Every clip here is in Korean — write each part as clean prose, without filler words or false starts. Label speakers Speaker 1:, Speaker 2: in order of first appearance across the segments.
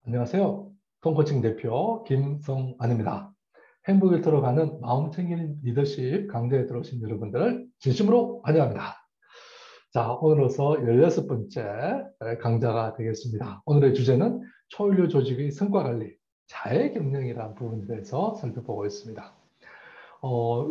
Speaker 1: 안녕하세요. 통코칭 대표 김성안입니다. 행복을 틀어가는 마음 챙기는 리더십 강좌에 들어오신 여러분들을 진심으로 환영합니다. 자, 오늘로서 16번째 강좌가 되겠습니다. 오늘의 주제는 초일류 조직의 성과관리, 자해경영이라는 부분에 대해서 살펴보고 있습니다.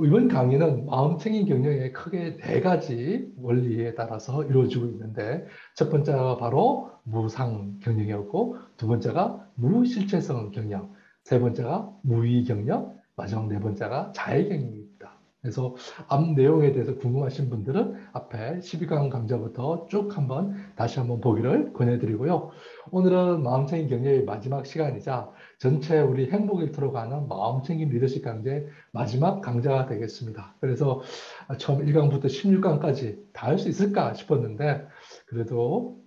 Speaker 1: 이번 강의는 마음챙김 경영의 크게 네 가지 원리에 따라서 이루어지고 있는데, 첫 번째가 바로 무상 경영이었고, 두 번째가 무실체성 경영, 세 번째가 무의 경영, 마지막 네 번째가 자해 경영입니다. 그래서 앞 내용에 대해서 궁금하신 분들은 앞에 12강 강좌부터 쭉 다시 한번 보기를 권해드리고요. 오늘은 마음챙김 경영의 마지막 시간이자 전체 우리 행복 일터로 가는 마음챙김 리더십 강좌의 마지막 강좌가 되겠습니다. 그래서 처음 1강부터 16강까지 다 할 수 있을까 싶었는데, 그래도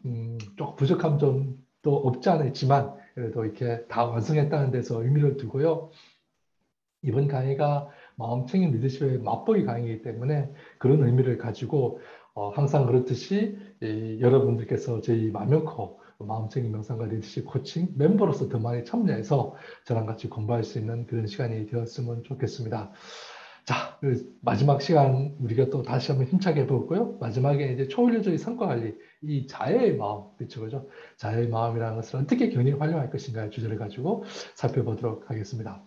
Speaker 1: 조금 부족함 좀 또 없지 않아 있지만, 그래도 이렇게 다 완성했다는 데서 의미를 두고요. 이번 강의가 마음챙김 리더십의 맛보기 강의이기 때문에 그런 의미를 가지고 항상 그렇듯이 여러분들께서 저희 마명코 마음챙김 명상과 리더십 코칭 멤버로서 더 많이 참여해서 저랑 같이 공부할 수 있는 그런 시간이 되었으면 좋겠습니다. 자, 마지막 시간 우리가 또 다시 한번 힘차게 해보고요. 마지막에 이제 초일류적인 성과 관리, 이 자해의 마음, 그죠? 자해의 마음이라는 것을 어떻게 경영에 활용할 것인가의 주제를 가지고 살펴보도록 하겠습니다.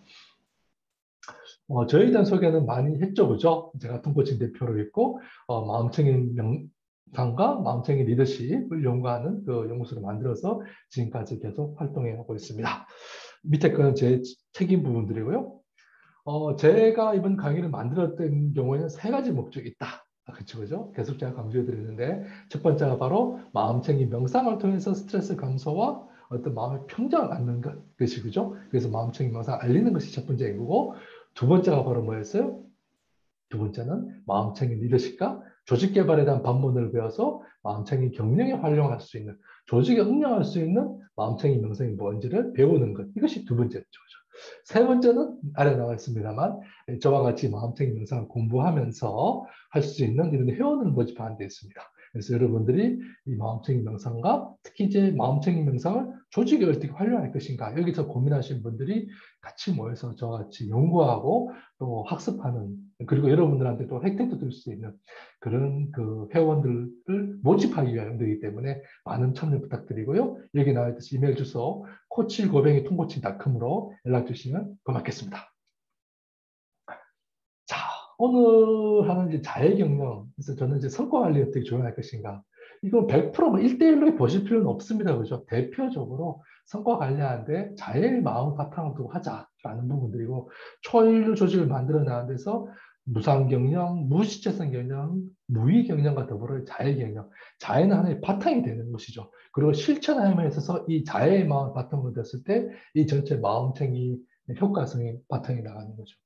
Speaker 1: 저에 대한 소개는 많이 했죠, 그죠? 제가 통코칭 대표로 있고, 마음챙김 명상과 마음챙김 리더십을 연구하는 그 연구소를 만들어서 지금까지 계속 활동해 오고 있습니다. 밑에 거는 제 책임 부분들이고요. 제가 이번 강의를 만들었던 경우에는 세 가지 목적이 있다. 그렇죠, 그죠? 계속 제가 강조해 드리는데, 첫 번째가 바로 마음챙김 명상을 통해서 스트레스 감소와 어떤 마음의 평정을 갖는 것이, 그죠? 그래서 마음챙김 명상을 알리는 것이 첫 번째인 거고, 두 번째가 바로 뭐였어요? 두 번째는 마음챙김 리더십과 조직 개발에 대한 반문을 배워서 마음챙김 경영에 활용할 수 있는, 조직에 응용할 수 있는 마음챙김 명상이 뭔지를 배우는 것. 이것이 두 번째죠. 세 번째는 아래 나와 있습니다만, 저와 같이 마음챙김 명상을 공부하면서 할 수 있는 이런 회원을 모집하는 데 있습니다. 그래서 여러분들이 이 마음챙김 명상과 특히 이제 마음챙김 명상을 조직에 어떻게 활용할 것인가, 여기서 고민하신 분들이 같이 모여서 저와 같이 연구하고 또 학습하는, 그리고 여러분들한테 또 혜택도 줄 수 있는 그런 그 회원들을 모집하기 위한 용도이기 때문에 많은 참여 부탁드리고요. 여기 나와 있듯이 이메일 주소 코치 골뱅이 통코칭.com으로 연락 주시면 고맙겠습니다. 자, 오늘 하는 이제 자해 경영. 그래서 저는 이제 성과 관리 어떻게 조율할 것인가. 이거 100% 1대1로 보실 필요는 없습니다. 그죠? 대표적으로 성과 관리하는데 자해의 마음 바탕을 두고 하자라는 부분들이고, 초일류 조직을 만들어 나가는 데서 무상 경영, 무시체성 경영, 무의 경영과 더불어 자해 경영. 자해는 하나의 바탕이 되는 것이죠. 그리고 실천함에 있어서 이 자해의 마음 바탕으로 됐을 때 이 전체 마음챙이 효과성이 바탕이 나가는 거죠.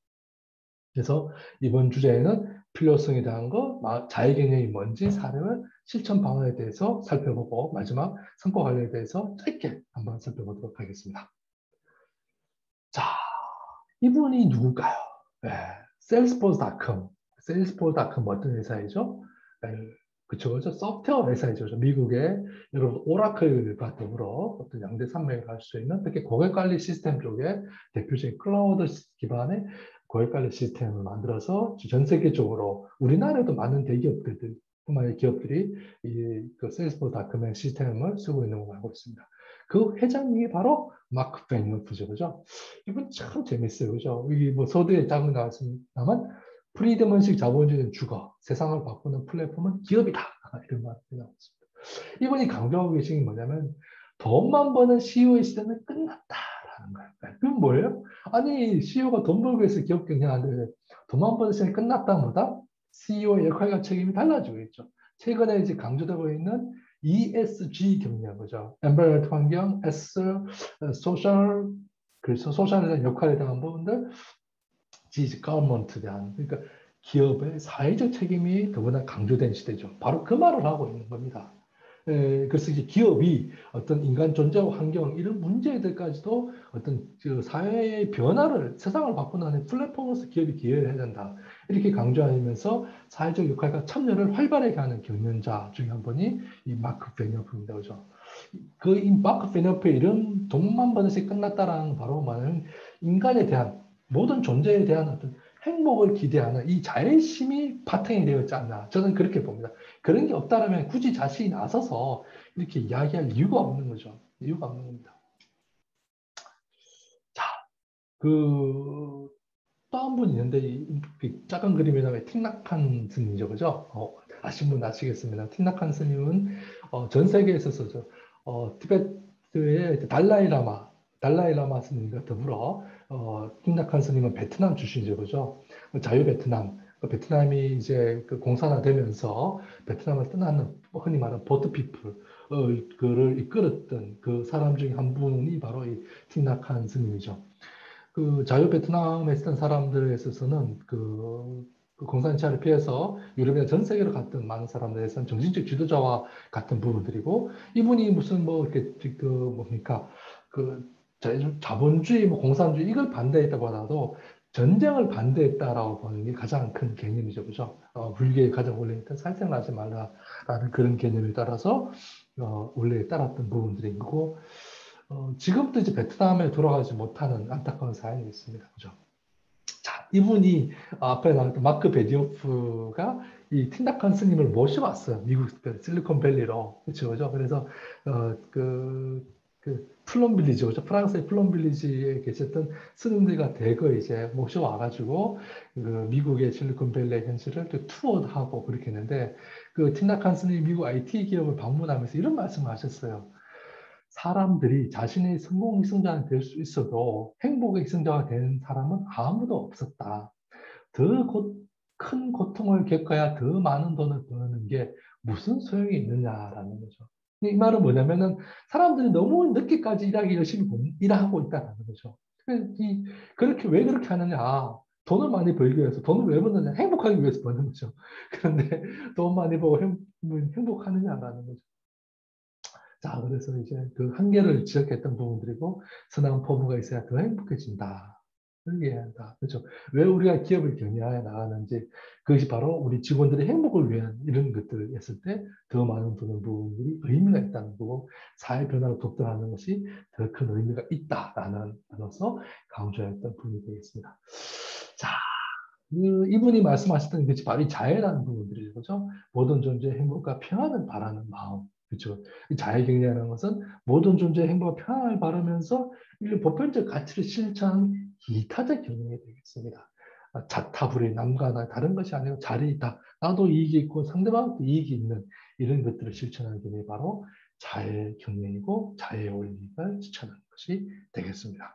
Speaker 1: 그래서 이번 주제에는 필요성에 대한 거, 자해개념이 뭔지 사례와 실천 방안에 대해서 살펴보고 마지막 성과 관리에 대해서 짧게 한번 살펴보도록 하겠습니다. 자, 이분이 누굴까요? 네, Salesforce.com. Salesforce.com 어떤 회사이죠? 네, 그쵸. 소프트웨어 회사이죠. 미국의 여러분 오라클과 더불어 어떤 양대 산맥을 할 수 있는 특히 고객관리 시스템 쪽에 대표적인 클라우드 기반의 고객관리 시스템을 만들어서 전 세계적으로 우리나라에도 많은 대기업들, 뿐만 기업들이 그 세일스포스닷컴의 시스템을 쓰고 있는 걸로 알고 있습니다. 그 회장님이 바로 마크 벤요프죠, 그죠? 이분 참 재밌어요, 그죠? 이 뭐 서두에 짝을 나왔습니다만 프리드먼식 자본주의는 죽어 세상을 바꾸는 플랫폼은 기업이다 이런 말이 나왔습니다. 이분이 강조하고 계신 게 뭐냐면 돈만 버는 CEO의 시대는 끝났다라는 거예요. 그건 뭐예요? 아니 CEO가 돈 벌기 위해서 기업 경영하는데 돈만 버는 시대는 끝났다보다 CEO의 역할과 책임이 달라지고 있죠. 최근에 이제 강조되고 있는 ESG 경영, 그죠? Environment 환경, S, 소셜, 그래서 소셜에 대한 역할에 대한 부분들, G, government에 대한, 그러니까 기업의 사회적 책임이 더구나 강조된 시대죠. 바로 그 말을 하고 있는 겁니다. 그래서 이제 기업이 어떤 인간 존재와 환경 이런 문제들까지도 어떤 그 사회의 변화를 세상을 바꾸는 플랫폼으로서 기업이 기여를 해야 된다. 이렇게 강조하면서 사회적 역할과 참여를 활발하게 하는 경영자 중에 한 분이 이 마크 베니어프입니다. 그죠? 그 이 마크 베니어프의 이름 돈만 버는 이 끝났다라는 바로 말은 인간에 대한 모든 존재에 대한 어떤 행복을 기대하는 이 자애심이 바탕이 되었지 않나. 저는 그렇게 봅니다. 그런 게 없다라면 굳이 자신이 나서서 이렇게 이야기할 이유가 없는 거죠. 이유가 없는 겁니다. 자, 그, 또 한 분 있는데, 이 작은 그림에다가 틱낙한 스님이죠. 그죠? 아신 분 아시겠습니다. 틱낙한 스님은 전 세계에 있어서 티베트의 달라이 라마 스님과 더불어 틱낙한 스님은 베트남 출신이죠. 그죠? 자유 베트남. 베트남이 이제 그 공산화되면서 베트남을 떠나는 흔히 말하는 보트피플, 그를 이끌었던 그 사람 중에 한 분이 바로 이 틱낙한 스님이죠. 그 자유 베트남에 있던 사람들에 있어서는 그 공산차를 피해서 유럽이나 전 세계로 갔던 많은 사람들에서는 정신적 지도자와 같은 부분들이고 이분이 무슨 뭐 이렇게 그 뭡니까 그 자본주의 뭐 공산주의 이걸 반대했다고 하더라도 전쟁을 반대했다라고 보는 게 가장 큰 개념이죠, 그죠? 불교의 가장 원래 있던 살생하지 말라라는 그런 개념에 따라서 원래 따랐던 부분들인 거고 지금도 이제 베트남에 돌아가지 못하는 안타까운 사연이 있습니다. 그죠? 자, 이분이 앞에 나왔던 마크 베디오프가 이 틴다칸 스님을 모셔왔어요. 미국 그 실리콘밸리로. 그렇죠, 그죠? 그래서 그 플럼빌리지, 그죠? 프랑스의 플럼빌리지에 계셨던 스님들과 대거 이제 모셔와가지고 그 미국의 실리콘밸리 현실을 또 투어하고 그렇게 했는데 그 틴다칸 스님이 미국 IT 기업을 방문하면서 이런 말씀을 하셨어요. 사람들이 자신의 성공 희생자가 될 수 있어도 행복의 희생자가 되는 사람은 아무도 없었다. 더 큰 고통을 겪어야 더 많은 돈을 버는 게 무슨 소용이 있느냐라는 거죠. 이 말은 뭐냐면은 사람들이 너무 늦게까지 일하기 열심히 일하고 있다는 거죠. 그렇게 왜 그렇게 하느냐? 돈을 많이 벌기 위해서 돈을 왜 버느냐? 행복하기 위해서 버는 거죠. 그런데 돈 많이 벌고 행복하느냐라는 거죠. 자, 그래서 이제 그 한계를 지적했던 부분들이고, 선한 포부가 있어야 더 행복해진다. 그렇게 해야 한다. 그렇죠. 왜 우리가 기업을 경영해 나가는지, 그것이 바로 우리 직원들의 행복을 위한 이런 것들을 했을 때 더 많은 드는 부분들이 의미가 있다는 거고, 사회 변화를 돕더라는 것이 더 큰 의미가 있다라는 면에서 강조했던 부분이 되겠습니다. 자, 이분이 말씀하셨던 것이 바로 이 자애라는 부분들이죠. 그죠? 모든 존재의 행복과 평안을 바라는 마음. 그렇죠. 이 자애 경제라는 것은 모든 존재의 행복과 평안을 바라면서 이 보편적 가치를 실천하는 이타적 경영이 되겠습니다. 자타불이 남과 나 다른 것이 아니고 자리이다. 나도 이익이 있고 상대방도 이익이 있는 이런 것들을 실천하는 경영이 바로 자애 경영이고 자애 원리를 실천하는 것이 되겠습니다.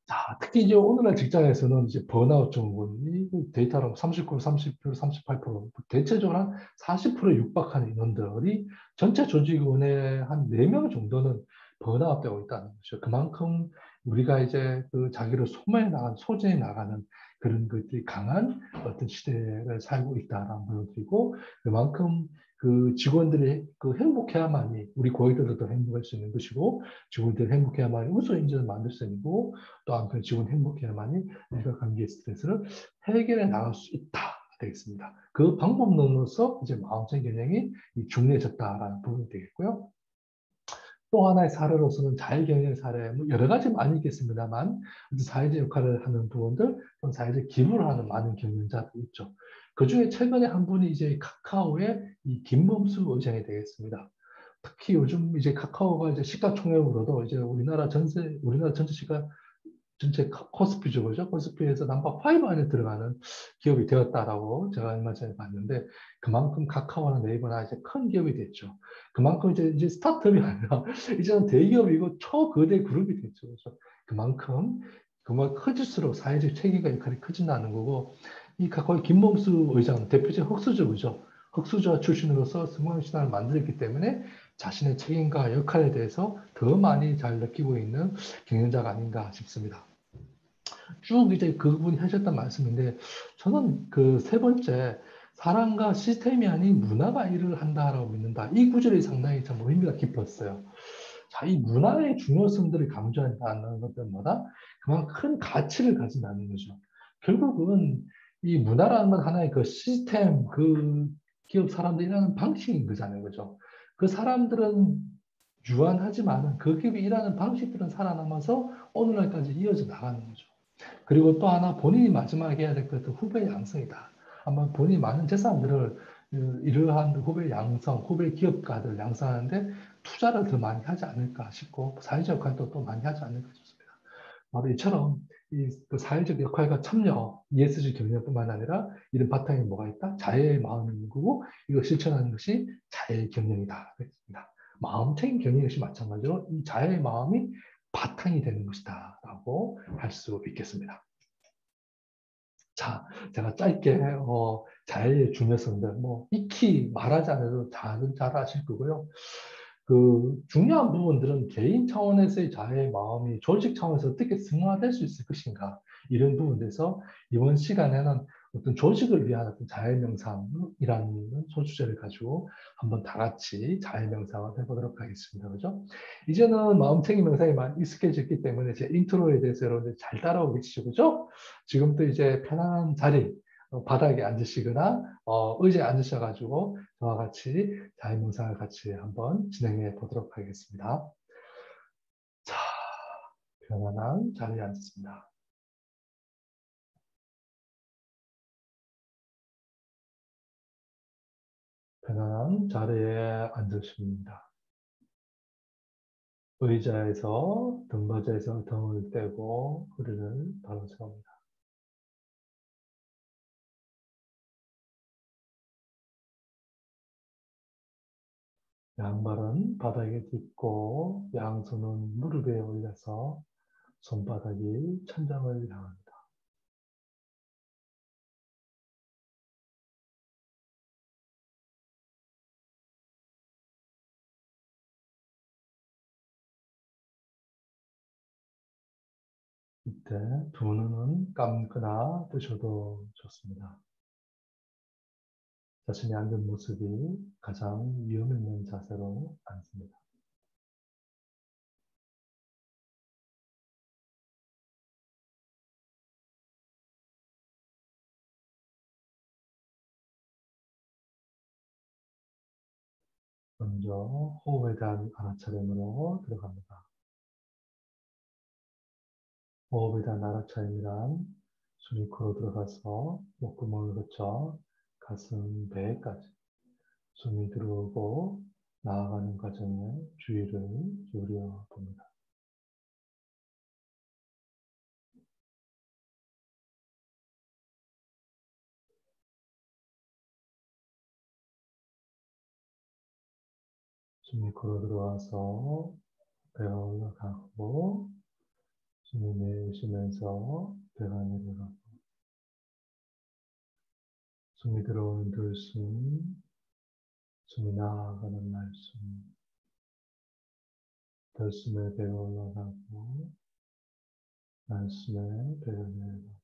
Speaker 1: 자, 특히 이제 오늘날 직장에서는 이제 번아웃 증후군이 데이터로 39, 30%, 38%, 대체적으로 한 40%에 육박하는 인원들이 전체 조직원의 한 4명 정도는 번아웃되고 있다는 거죠. 그만큼 우리가 이제 그 자기를 소진해 나가는 그런 것들이 강한 어떤 시대를 살고 있다라는 부분들이고, 그만큼 그 직원들이 그 행복해야만이 우리 고객들도 행복할 수 있는 것이고, 직원들이 행복해야만이 우수 인재를 만들 수 있는 거고, 또 한편 직원 행복해야만이 인간관계 스트레스를 해결해 나갈 수 있다 되겠습니다. 그 방법론으로서 이제 마음적 경영이 중요해졌다라는 부분이 되겠고요. 또 하나의 사례로서는 자율경영 사례, 뭐 여러 가지 많이 있겠습니다만, 사회적 역할을 하는 부분들, 또 사회적 기부를 하는 많은 경영자들이 있죠. 그 중에 최근에 한 분이 이제 카카오의 이 김범수 의장이 되겠습니다. 특히 요즘 이제 카카오가 이제 시가총액으로도 이제 우리나라 전체 시가 전체 코스피죠, 그죠? 코스피에서 넘버 5 안에 들어가는 기업이 되었다라고 제가 얼마 전에 봤는데 그만큼 카카오나 네이버나 이제 큰 기업이 됐죠. 그만큼 이제 스타트업이 아니라 이제는 대기업이고 초거대 그룹이 됐죠. 그래서 그만큼 커질수록 사회적 책임과 역할이 커진다는 거고 이 카카오의 김범수 의장 대표적 흑수저 그죠? 흑수저 출신으로서 성공 신화를 만들었기 때문에 자신의 책임과 역할에 대해서 더 많이 잘 느끼고 있는 경영자가 아닌가 싶습니다. 쭉 이제 그분이 하셨던 말씀인데, 저는 그 세 번째, 사람과 시스템이 아닌 문화가 일을 한다라고 믿는다. 이 구절이 상당히 참 의미가 깊었어요. 자, 이 문화의 중요성들을 강조한다는 것은 뭐다? 그만큼 큰 가치를 가진다는 거죠. 결국은 이 문화라는 건 하나의 그 시스템, 그 기업 사람들이 일하는 방식인 거잖아요. 그죠? 그 사람들은 유한하지만 그 기업이 일하는 방식들은 살아남아서 오늘날까지 이어져 나가는 거죠. 그리고 또 하나 본인이 마지막에 해야 될 것은 후배 양성이다. 아마 본인이 많은 재산들을 이러한 후배 양성, 후배 기업가들 양성하는데 투자를 더 많이 하지 않을까 싶고 사회적 역할도 또 많이 하지 않을까 싶습니다. 바로 이처럼 그 사회적 역할과 참여, ESG 경영뿐만 아니라 이런 바탕에 뭐가 있다? 자애의 마음이 있는 거고 이거 실천하는 것이 자애의 경영이다. 그랬습니다. 마음적인 경영 역시 마찬가지로 이 자애의 마음이 바탕이 되는 것이다. 라고 할 수 있겠습니다. 자, 제가 짧게 자해의 중요성들 뭐 익히 말하지 않아도 잘 아실 거고요. 그 중요한 부분들은 개인 차원에서의 자해의 마음이 조직 차원에서 어떻게 승화될 수 있을 것인가 이런 부분에서 이번 시간에는 어떤 조직을 위한 어떤 자해 명상이라는 소주제를 가지고 한번 다 같이 자해 명상을 해보도록 하겠습니다. 그죠? 이제는 마음챙김 명상이 많이 익숙해졌기 때문에 제 인트로에 대해서 여러분들 잘 따라오고 계시죠? 그죠? 지금도 이제 편안한 자리, 바닥에 앉으시거나 의자에 앉으셔가지고 저와 같이 자유명상을 같이 한번 진행해 보도록 하겠습니다. 자, 편안한 자리에 앉습니다. 편안한 자리에 앉으십니다. 의자에서 등받이에서 등을 떼고 허리를 바로 세웁니다. 양발은 바닥에 딛고 양손은 무릎에 올려서 손바닥이 천장을 향합니다. 이때 두 눈은 감거나 뜨셔도 좋습니다. 자신이 앉은 모습이 가장 위험 있는 자세로 앉습니다. 먼저 호흡에 대한 알아차림으로 들어갑니다. 호흡에 대한 알아차림이란 숨이 코로 들어가서 목구멍을 거쳐 가슴, 배까지 숨이 들어오고 나아가는 과정에 주의를 기울여 봅니다. 숨이 코로 들어와서 배가 올라가고 숨이 내쉬면서 배가 내려가고 숨이 들어오는 들숨, 숨이 나아가는 날숨, 들숨에 배가 올라가고 날숨에 배가 내려가고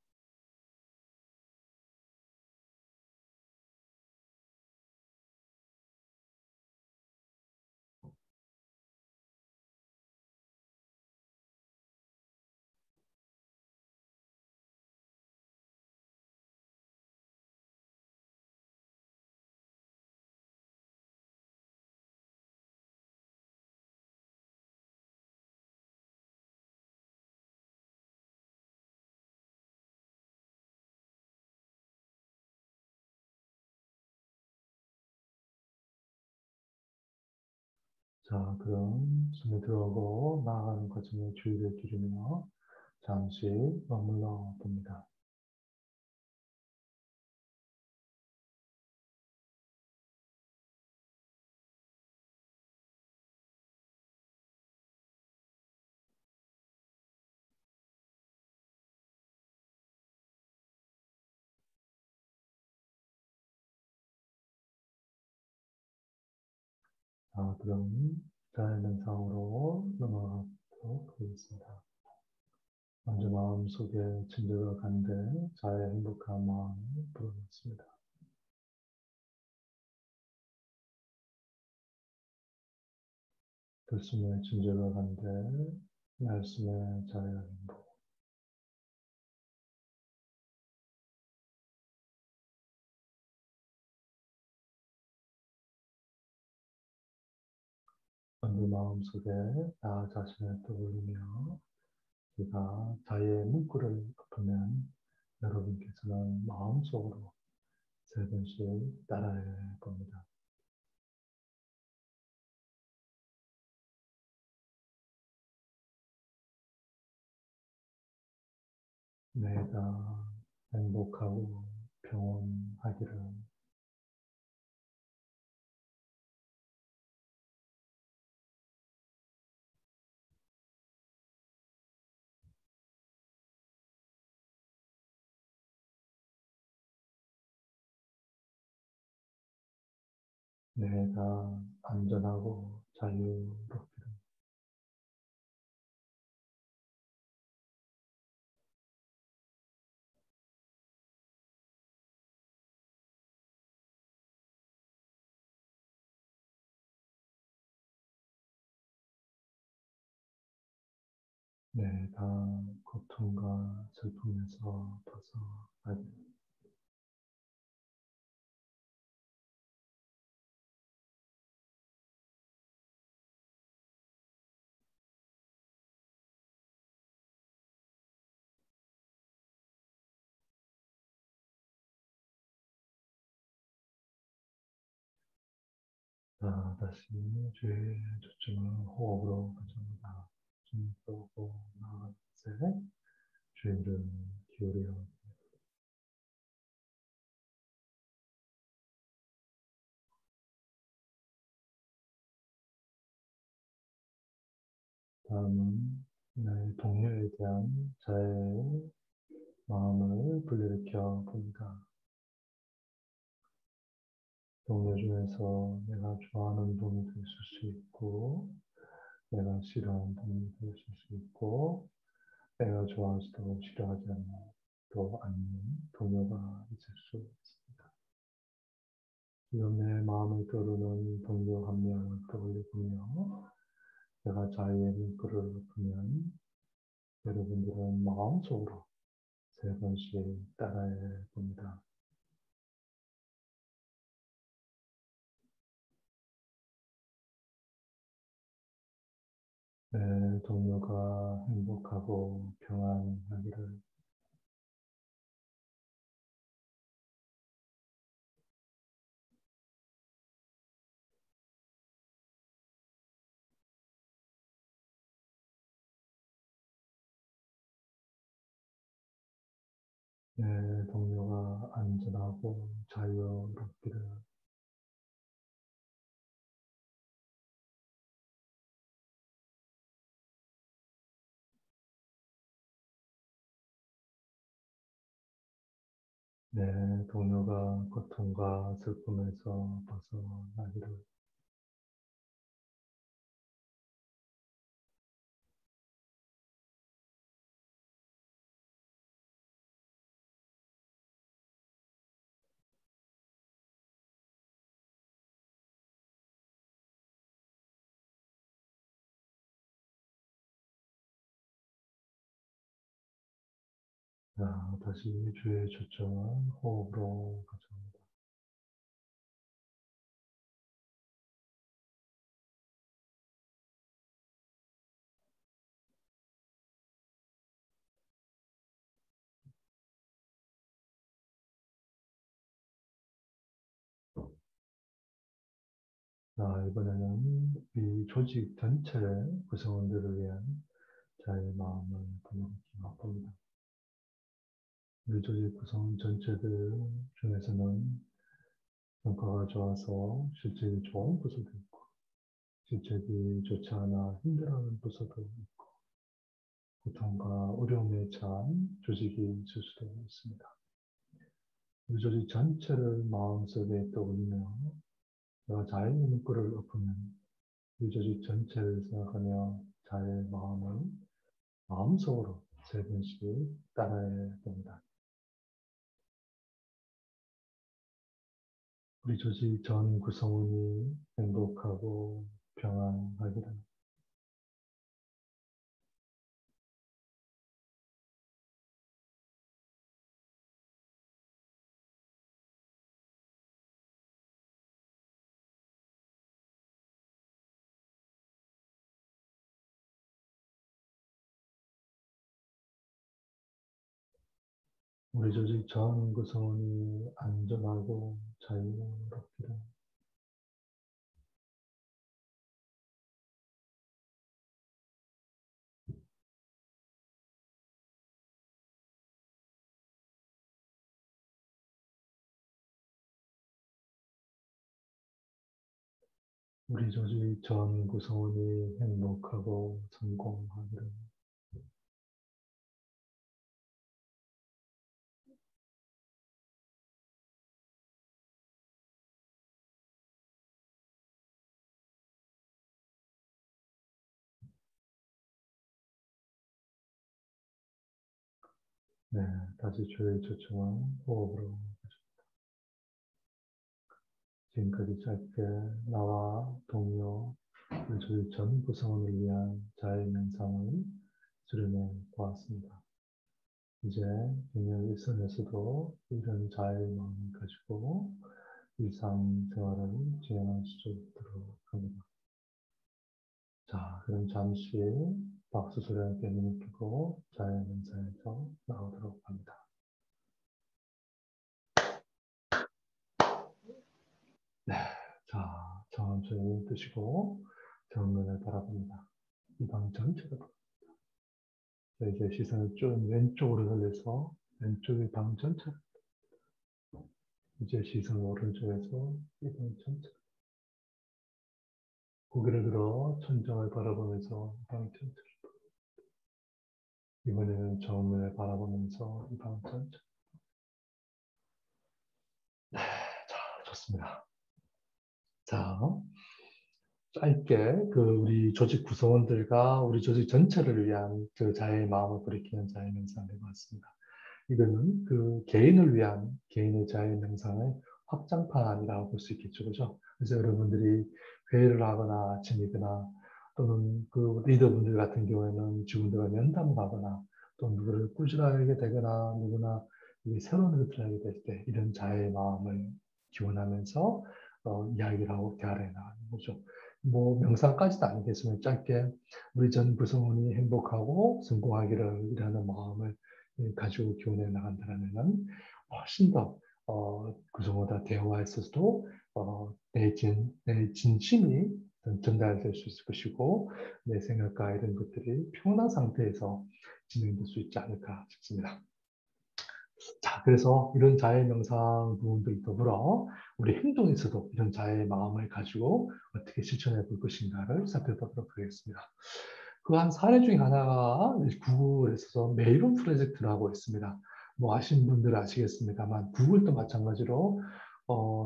Speaker 1: 자, 그럼 숨이 들어오고 나아가는 과정에 주의를 기울이며 잠시 머물러 봅니다. 자, 그럼 자연현상으로 넘어가도록 하겠습니다. 먼저 마음속에 진정을 간대 자의 행복한 마음을 불어넣습니다. 들숨에 진저가 간대, 날숨에 자야 행복. 먼저 마음속에 나 자신을 떠올리며 제가 자의 문구를 엎으면 여러분께서는 마음속으로 세 번씩 따라해 봅니다. 내가 행복하고 평온하기를. 내가 안전하고 자유롭기를. 내가 고통과 슬픔에서 벗어나기를. 자, 다시 주의 초점을 호흡으로 가져옵니다. 숨 쏘고 나가세 주의를 기울여. 다음은 나의 동료에 대한 자의 마음을 불러일으켜 봅니다. 동료 중에서 내가 좋아하는 동료도 있을 수 있고, 내가 싫어하는 동료도 있을 수 있고, 내가 좋아하지도 싫어하지 않는 또 않는 동료가 있을 수 있습니다. 지금 내 마음을 떠오르는 동료 한 명을 떠올리고요. 내가 자유의 문구를 보면 여러분들은 마음속으로 세 번씩 따라해 봅니다. 내 동료가 행복하고 평안하기를. 내 동료가 안전하고 자유롭기를. 내 동료가 고통과 슬픔에서 벗어나기를. 자, 다시 주의 초점은 호흡으로 가져옵니다. 자, 이번에는 이 조직 전체의 구성원들을 위한 자의 마음을 보내드리며 봅니다. 우리 조직 구성원 전체들 중에서는 성과가 좋아서 실적이 좋은 부서도 있고, 실적이 좋지 않아 힘들어하는 부서도 있고, 고통과 어려움에 처한 조직이 있을 수도 있습니다. 우리 조직 전체를 마음속에 떠올리며 내가 자의 문구를 엎으면 이 조직 전체를 생각하며 자의 마음을 마음속으로 세 번씩 따라야 됩니다. 우리 조직 전 구성원이 행복하고 평안하기를. 우리 조직 전 구성원이 안전하고 자유롭기를. 우리 조직 전 구성원이 행복하고 성공하기를. 네, 다시 주의 초청한 호흡으로. 지금까지 짧게 나와 동료, 저희 전 구성원을 위한 자의 명상을 수련해 보았습니다. 이제 그냥 일선에서도 이런 자의 마음을 가지고 일상생활을 진행할 수 있도록 합니다. 자, 그럼 잠시 박수 소리와 함께 눈을 뜨고 자의 명상에서 나오도록 합니다. 네, 자, 천천히 눈 뜨시고 정면을 바라봅니다. 이 방 전체를 자, 이제 시선을 좀 왼쪽으로 돌려서 왼쪽의 방 전체, 이제 시선 오른쪽에서 이 방 전체, 고개를 들어 천장을 바라보면서 이 방 전체, 이번에는 정면을 바라보면서 이 방 전체. 네, 자, 좋습니다. 자, 짧게 우리 조직 구성원들과 우리 조직 전체를 위한 그 자의 마음을 돌이키는 자의 명상을 해봤습니다. 이거는 개인을 위한 개인의 자의 명상의 확장판이라고 볼 수 있겠죠. 그죠? 그래서 여러분들이 회의를 하거나 아침이거나 또는 리더분들 같은 경우에는 직원들과 면담을 하거나 또 누구를 꾸준하게 되거나 누구나 새로운 것들을 하게 될 때 이런 자의 마음을 기원하면서 이야기를 하고 대화를 해나가는 거죠. 뭐 명상까지도 아니겠지만 짧게 우리 전 구성원이 행복하고 성공하기를 이라는 마음을 가지고 교훈해 나간다면 훨씬 더 구성원과 대화에서도 내 진심이 전달될 수 있을 것이고 내 생각과 이런 것들이 평온한 상태에서 진행될 수 있지 않을까 싶습니다. 자, 그래서 이런 자의 명상 부분들 더불어 우리 행동에서도 이런 자의 마음을 가지고 어떻게 실천해 볼 것인가를 살펴보도록 하겠습니다. 그 한 사례 중에 하나가 구글에서 메이론 프로젝트라고 있습니다. 뭐 아시는 분들은 아시겠습니다만 구글도 마찬가지로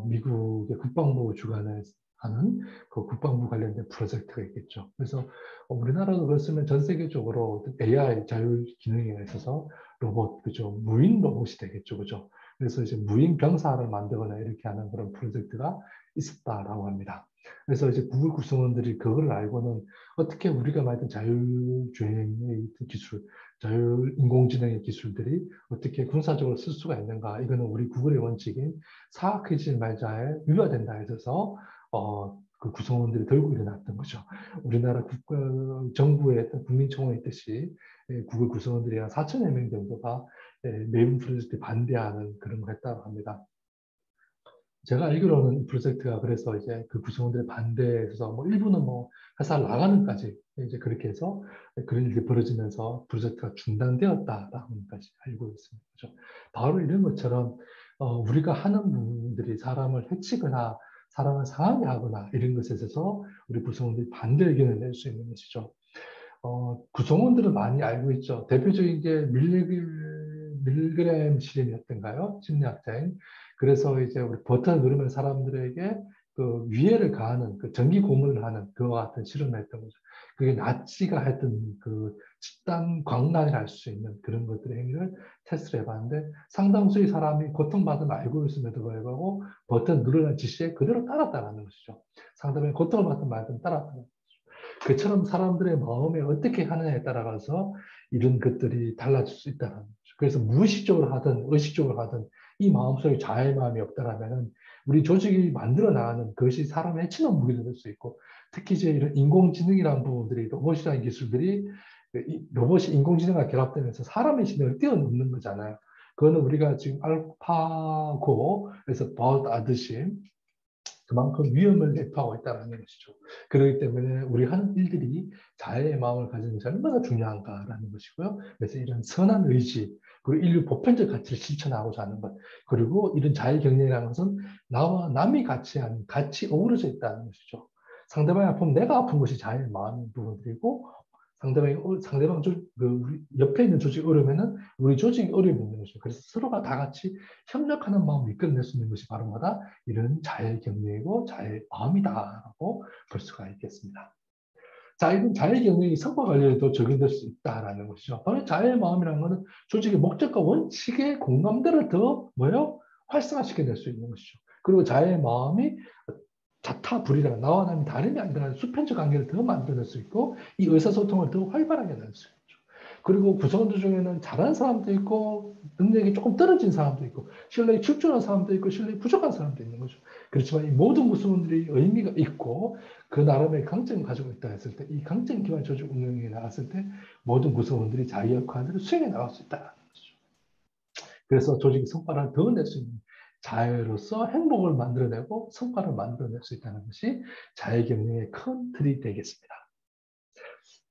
Speaker 1: 미국의 국방부 주관을 하는 그 국방부 관련된 프로젝트가 있겠죠. 그래서 우리나라도 그렇으면 전 세계적으로 AI 자율 기능에 있어서 로봇, 그죠? 무인 로봇이 되겠죠, 그죠? 그래서 이제 무인 병사를 만들거나 이렇게 하는 그런 프로젝트가 있었다라고 합니다. 그래서 이제 구글 구성원들이 그걸 알고는 어떻게 우리가 말했던 자율주행의 기술, 자율 인공지능의 기술들이 어떻게 군사적으로 쓸 수가 있는가? 이거는 우리 구글의 원칙인 사악해지지 말자에 위반된다 해서 그 구성원들이 들고 일어났던 거죠. 우리나라 정부의 국민청원에 있듯이 구글 구성원들이 한 4천여 명 정도가 메이븐 프로젝트에 반대하는 그런 걸 했다고 합니다. 제가 알기로는 이 프로젝트가 그래서 이제 그 구성원들의 반대에서 뭐 일부는 뭐 회사를 나가는까지 이제 그렇게 해서 그런 일이 벌어지면서 프로젝트가 중단되었다라고까지 알고 있습니다. 그렇죠? 바로 이런 것처럼 우리가 하는 부분들이 사람을 해치거나 사람을 상하게 하거나 이런 것에 있어서 우리 구성원들이 반대 의견을 낼 수 있는 것이죠. 구성원들은 많이 알고 있죠. 대표적인 게 밀그램 실험이었던가요? 심리학자인. 그래서 이제 우리 버튼 누르면 사람들에게 그 위해를 가하는 그 전기 고문을 하는 그와 같은 실험을 했던 거죠. 그게 나치가 했던 그 집단 광란이라 할 수 있는 그런 것들의 행위를 테스트를 해봤는데 상당수의 사람이 고통받음을 알고 있음에도 불구하고 버튼 누르는 지시에 그대로 따랐다는 것이죠. 상대방이 고통을 받든 말든 따랐다는 그처럼 사람들의 마음에 어떻게 하느냐에 따라가서 이런 것들이 달라질 수 있다는 거죠. 그래서 무의식적으로 하든 의식적으로 하든 이 마음속에 자아의 마음이 없다라면 우리 조직이 만들어 나가는 그것이 사람을 해치는 무기가 될 수 있고 특히 이제 이런 인공지능이라는 부분들이 로봇이라는 기술들이 로봇이 인공지능과 결합되면서 사람의 신경을 뛰어넘는 거잖아요. 그거는 우리가 지금 알파고에서 보았듯이 그만큼 위험을 내포하고 있다는 것이죠. 그렇기 때문에 우리 하는 일들이 자애의 마음을 가지는 것이 얼마나 중요한가라는 것이고요. 그래서 이런 선한 의지, 그리고 인류 보편적 가치를 실천하고자 하는 것, 그리고 이런 자애 경영이라는 것은 나와 남이 같이 하는, 같이 어우러져 있다는 것이죠. 상대방이 아프면 내가 아픈 것이 자애의 마음인 부분들이고, 상대방 우리 옆에 있는 조직이 어려우면은 우리 조직이 어려움이 있는 것이죠. 그래서 서로가 다 같이 협력하는 마음을 이끌어낼 수 있는 것이 바로 뭐다? 이런 자의 경륜이고 자의 마음이다라고 볼 수가 있겠습니다. 자, 이런 자의 경륜이 성과 관리에도 적용될 수 있다라는 것이죠. 바로 자의 마음이라는 것은 조직의 목적과 원칙의 공감대를 더 뭐요? 활성화시켜낼 수 있는 것이죠. 그리고 자의 마음이 자타불이라 나와 남이 다름이 아니라 수평적 관계를 더 만들어낼 수 있고 이 의사소통을 더 활발하게 낼 수 있죠. 그리고 구성원들 중에는 잘하는 사람도 있고 능력이 조금 떨어진 사람도 있고 실력이 출중한 사람도 있고 실력이 부족한 사람도 있는 거죠. 그렇지만 이 모든 구성원들이 의미가 있고 그 나름의 강점을 가지고 있다 했을 때 이 강점 기반 조직 운영에 나갔을 때 모든 구성원들이 자기 역할을 수행해 나갈 수 있다는 것이죠. 그래서 조직의 성과를 더 낼 수 있는 자유로서 행복을 만들어내고 성과를 만들어낼 수 있다는 것이 자유 경영의 큰 틀이 되겠습니다.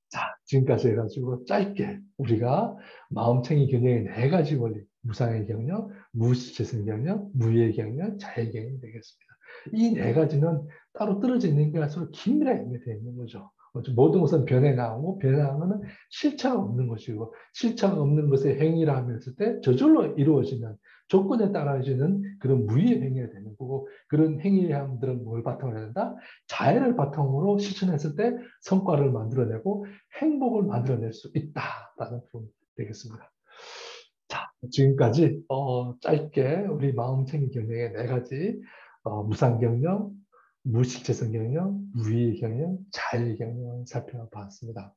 Speaker 1: 자, 지금까지 해가지고 짧게 우리가 마음챙이 경영의 네 가지 원리, 무상의 경영, 무시재생 경영, 무의 경영, 자의 경영이 되겠습니다. 이 네 가지는 따로 떨어져 있는 게 아니라 긴밀하게 연결되어 있는 거죠. 모든 것은 변해 나오고 변해 나오는 실체가 없는 것이고 실체가 없는 것의 행위라 하면 했을 때 저절로 이루어지는 조건에 따라지는 그런 무의 행위가 되는 거고 그런 행위함들은 뭘 바탕으로 해야 된다? 자해를 바탕으로 실천했을 때 성과를 만들어내고 행복을 만들어낼 수 있다라는 부분이 되겠습니다. 자, 지금까지 짧게 우리 마음챙이 경영의 네 가지 무상경영, 무식재성 경영, 무의 경영, 자의 경영 살펴봤습니다.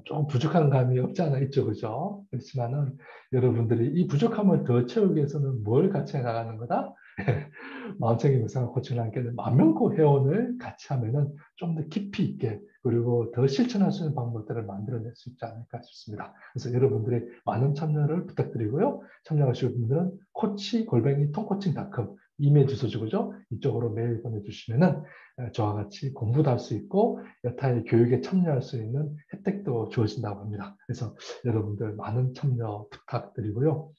Speaker 1: 조금 부족한 감이 없지 않아 있죠, 그죠? 그렇지만은 여러분들이 이 부족함을 더 채우기 위해서는 뭘 같이 해나가는 거다? 마음챙이 묵상을 코치랑 함께 만명코 회원을 같이 하면은 좀 더 깊이 있게 그리고 더 실천할 수 있는 방법들을 만들어낼 수 있지 않을까 싶습니다. 그래서 여러분들의 많은 참여를 부탁드리고요. 참여하실 분들은 코치@통코칭닷컴 이메일 주소 주고죠. 이쪽으로 메일 보내주시면은 저와 같이 공부도 할 수 있고 여타의 교육에 참여할 수 있는 혜택도 주어진다고 합니다. 그래서 여러분들 많은 참여 부탁드리고요.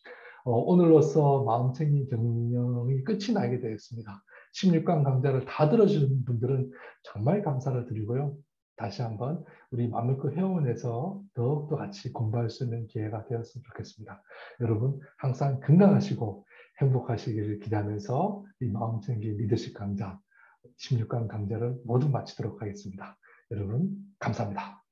Speaker 1: 오늘로써 마음챙이 경영이 끝이 나게 되었습니다. 16강 강좌를 다 들어주신 분들은 정말 감사를 드리고요. 다시 한번 우리 마음먹고 회원에서 더욱더 같이 공부할 수 있는 기회가 되었으면 좋겠습니다. 여러분 항상 건강하시고 행복하시기를 기대하면서 이 마음챙기 리더십 강좌 16강 강좌를 모두 마치도록 하겠습니다. 여러분 감사합니다.